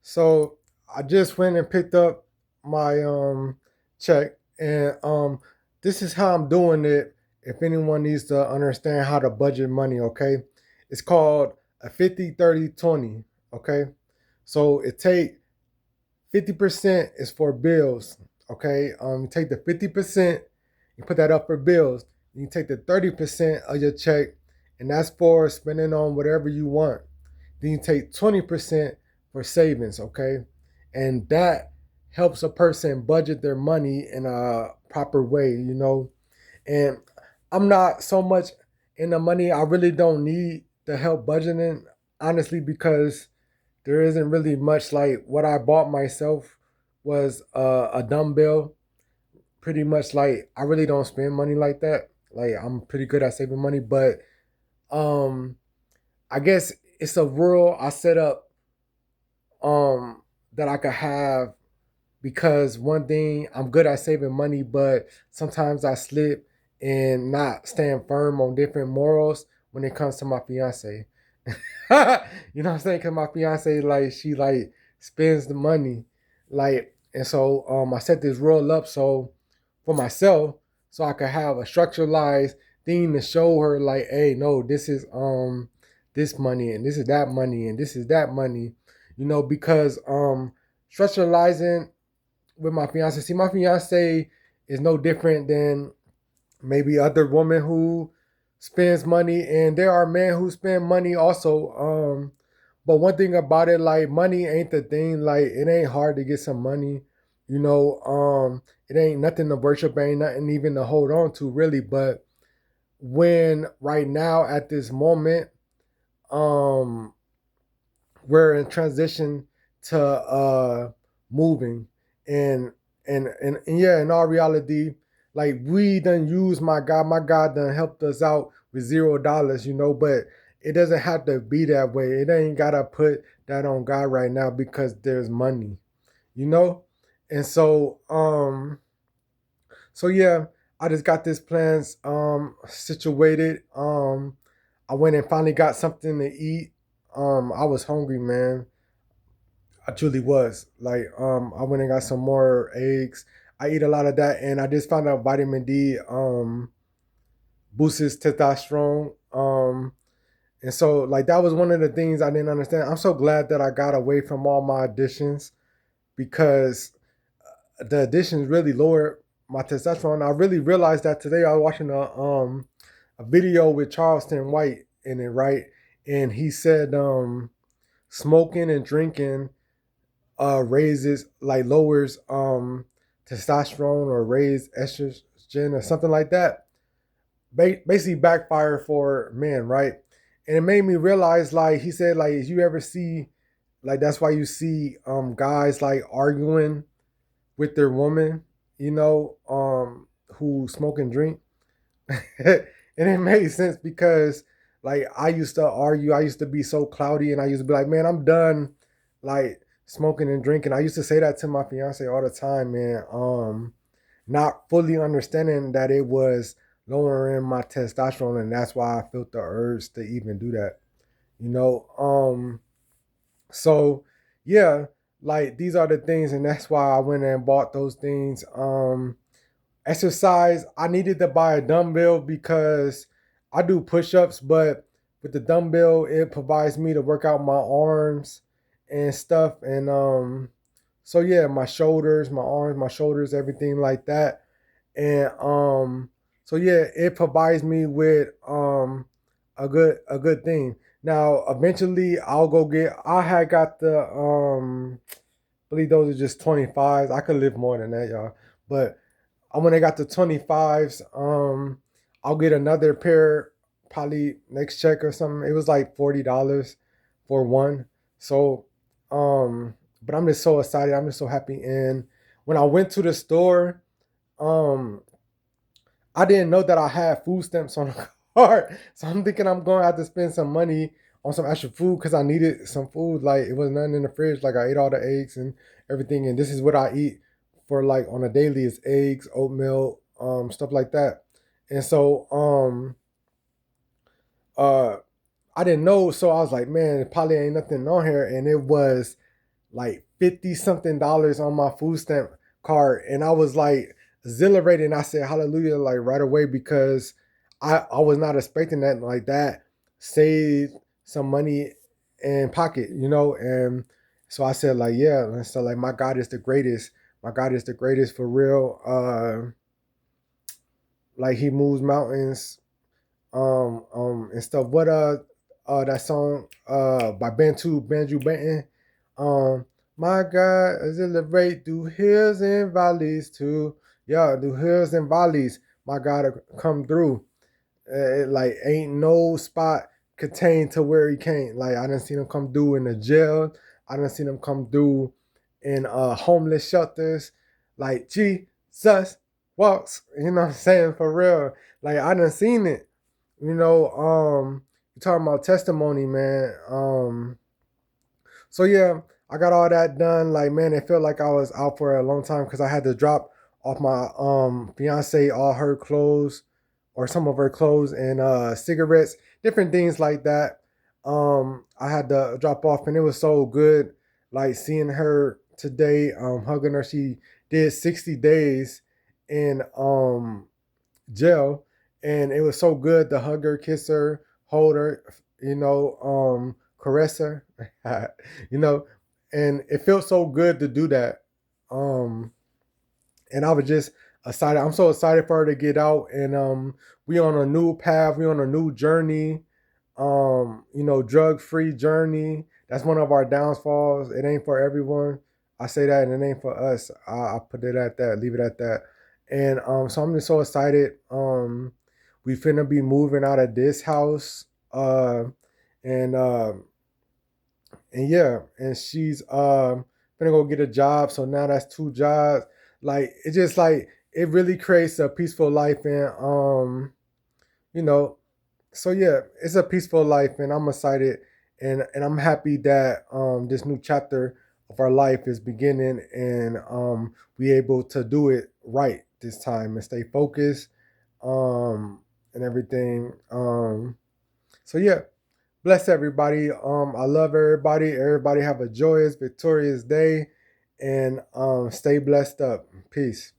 So I just went and picked up my check, and this is how I'm doing it. If anyone needs to understand how to budget money, okay? It's called a 50-30-20, okay? So it take 50% is for bills, okay? You take the 50%, you put that up for bills. You take the 30% of your check, and that's for spending on whatever you want. Then you take 20% for savings, okay? And that helps a person budget their money in a proper way. And I'm not so much in the money. I really don't need the help budgeting, honestly, because there isn't really much. Like what I bought myself was a dumbbell. Pretty much, like I really don't spend money like that. Like I'm pretty good at saving money, but um, I guess it's a rule I set up that I could have, because one thing, I'm good at saving money, but sometimes I slip and not stand firm on different morals when it comes to my fiance. You know what I'm saying? Because my fiance, like, she like spends the money, like, and so I set this rule up so for myself, so I could have a structuralized thing to show her, like, hey, no, this is this money, and this is that money, and this is that money, because structuralizing with my fiance. See, my fiance is no different than maybe other women who spends money, and there are men who spend money also. But one thing about it, like money ain't the thing. Like it ain't hard to get some money. It ain't nothing to worship, ain't nothing even to hold on to really. But when right now at this moment, um, we're in transition to moving, and and yeah, in all reality, like we done use my God done helped us out with $0, but it doesn't have to be that way. It ain't gotta put that on God right now because there's money, you know and so yeah, I just got this plans situated. I went and finally got something to eat. I was hungry, man. I truly was. Like, I went and got some more eggs. I eat a lot of that, and I just found out vitamin D boosts testosterone. And so like that was one of the things I didn't understand. I'm so glad that I got away from all my additions, because the additions really lowered my testosterone. I really realized that today. I was watching a video with Charleston White in it, right? And he said smoking and drinking raises, like lowers testosterone or raise estrogen or something like that. Basically backfire for men, right? And it made me realize, like he said, like if you ever see, like that's why you see guys like arguing with their woman, who smoke and drink. And it made sense because like I used to argue, I used to be so cloudy, and I used to be like, man, I'm done like smoking and drinking. I used to say that to my fiance all the time, man. Not fully understanding that it was lowering my testosterone, and that's why I felt the urge to even do that. You know, so yeah, like these are the things, and that's why I went and bought those things. Exercise, I needed to buy a dumbbell because I do push-ups, but with the dumbbell it provides me to work out my arms and stuff. And so yeah, my shoulders, my arms, my shoulders, everything like that. And so yeah, it provides me with a good thing. Now eventually I'll go get, I had got the I believe those are just 25s. I could live more than that, y'all. But when I got the 25s, I'll get another pair probably next check or something. It was like $40 for one. So, but I'm just so excited. I'm just so happy. And when I went to the store, um, I didn't know that I had food stamps on the card. So I'm thinking I'm going to have to spend some money on some extra food because I needed some food. Like it was nothing in the fridge. Like I ate all the eggs and everything. And this is what I eat for like on a daily, is eggs, oatmeal, stuff like that. And so uh I didn't know. So I was like, man, it probably ain't nothing on here. And it was like 50 something dollars on my food stamp card. And I was like exhilarated. And I said hallelujah like right away because I was not expecting that like that. Saved some money in pocket, you know, and so I said like yeah, and so like my God is the greatest. My God is the greatest for real. Like he moves mountains, and stuff. What that song by Banju Benton. Um my God, exhilarate through hills and valleys too. Yeah, through hills and valleys. My God come through. Like ain't no spot contained to where he can't. Like I done seen him come through in the jail. I done seen him come through in homeless shelters. Like Jesus walks. You know what I'm saying? For real. Like I done seen it. You know, you talking about testimony, man. So yeah, I got all that done. Like, man, it felt like I was out for a long time because I had to drop off my fiance all her clothes or some of her clothes and cigarettes, different things like that. I had to drop off and it was so good like seeing her today, hugging her. She did 60 days in jail and it was so good to hug her, kiss her, hold her, caress her, you know, and it felt so good to do that. Um, and I was just excited. I'm so excited for her to get out, and we on a new path. We on a new journey. Drug free journey. That's one of our downfalls. It ain't for everyone. I say that, and it ain't for us. I put it at that. Leave it at that. And so I'm just so excited. We finna be moving out of this house. And and yeah, and she's gonna go get a job. So now that's two jobs. Like it just like it really creates a peaceful life and you know, so yeah, it's a peaceful life and I'm excited and I'm happy that this new chapter of our life is beginning and we able to do it right this time and stay focused and everything. So yeah, bless everybody. I love everybody. Everybody have a joyous, victorious day, and stay blessed up. Peace.